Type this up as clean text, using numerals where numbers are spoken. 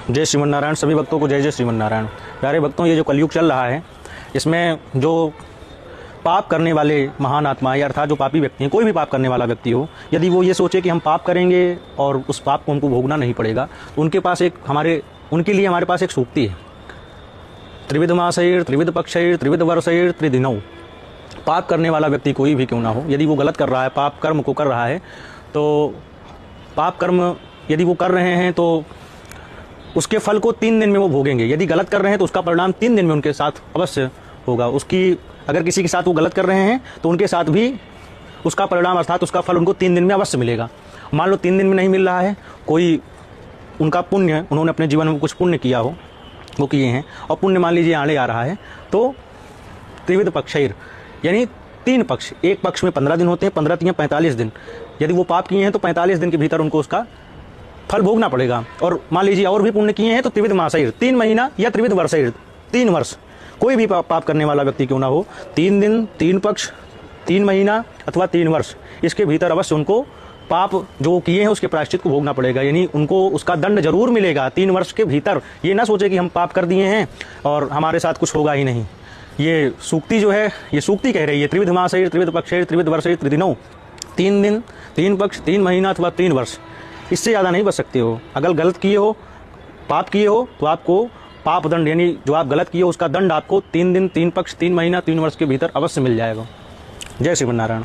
जय श्रीमन नारायण। सभी भक्तों को जय जय श्रीमन नारायण। प्यारे भक्तों, ये जो कलयुग चल रहा है, इसमें जो पाप करने वाले महान आत्माएं अर्थात जो पापी व्यक्ति हैं, कोई भी पाप करने वाला व्यक्ति हो, यदि वो ये सोचे कि हम पाप करेंगे और उस पाप को हमको भोगना नहीं पड़ेगा, तो उनके लिए हमारे पास एक सूक्ति है। त्रिविध मासैर त्रिविध पक्षैर त्रिविध वर्षैर त्रिदिनौ। पाप करने वाला व्यक्ति कोई भी क्यों ना हो, यदि वो गलत कर रहा है, पाप कर्म को कर रहा है, तो पाप कर्म यदि वो कर रहे हैं तो उसके फल को 3 दिन में वो भोगेंगे। यदि गलत कर रहे हैं तो उसका परिणाम 3 दिन में उनके साथ अवश्य होगा। अगर किसी के साथ वो गलत कर रहे हैं तो उनके साथ भी उसका परिणाम अर्थात उसका फल उनको 3 दिन में अवश्य मिलेगा। मान लो 3 दिन में नहीं मिल रहा है, कोई उनका पुण्य, उन्होंने अपने जीवन में कुछ पुण्य किया हो, वो किए हैं, और पुण्य मान लीजिए आड़े आ रहा है, तो त्रिविध पक्षैर यानी 3 पक्ष, एक पक्ष में 15 दिन होते हैं, 15 3 45 दिन। यदि वो पाप किए हैं तो 45 दिन के भीतर उनको उसका फल भोगना पड़ेगा। और मान लीजिए और भी पुण्य किए हैं तो त्रिविध मासैर 3 महीना या त्रिविध वर्षैर 3 वर्ष। कोई भी पाप करने वाला व्यक्ति क्यों ना हो, 3 दिन 3 पक्ष 3 महीना अथवा 3 वर्ष, इसके भीतर अवश्य उनको पाप जो किए हैं उसके प्रायश्चित को भोगना पड़ेगा। यानी उनको उसका दंड जरूर मिलेगा 3 वर्ष के भीतर। ये ना सोचे कि हम पाप कर दिए हैं और हमारे साथ कुछ होगा ही नहीं। ये सूक्ति जो है, ये सूक्ति कह रही है त्रिविध मासैर त्रिविध पक्षैर त्रिविध वर्षैर त्रिदिनौ। 3 दिन 3 पक्ष 3 महीना अथवा 3 वर्ष, इससे ज़्यादा नहीं बच सकते हो। अगर गलत किए हो, पाप किए हो, तो आपको पाप दंड यानी जो आप गलत किए हो उसका दंड आपको 3 दिन 3 पक्ष 3 महीना 3 वर्ष के भीतर अवश्य मिल जाएगा। जय श्रीमन नारायण।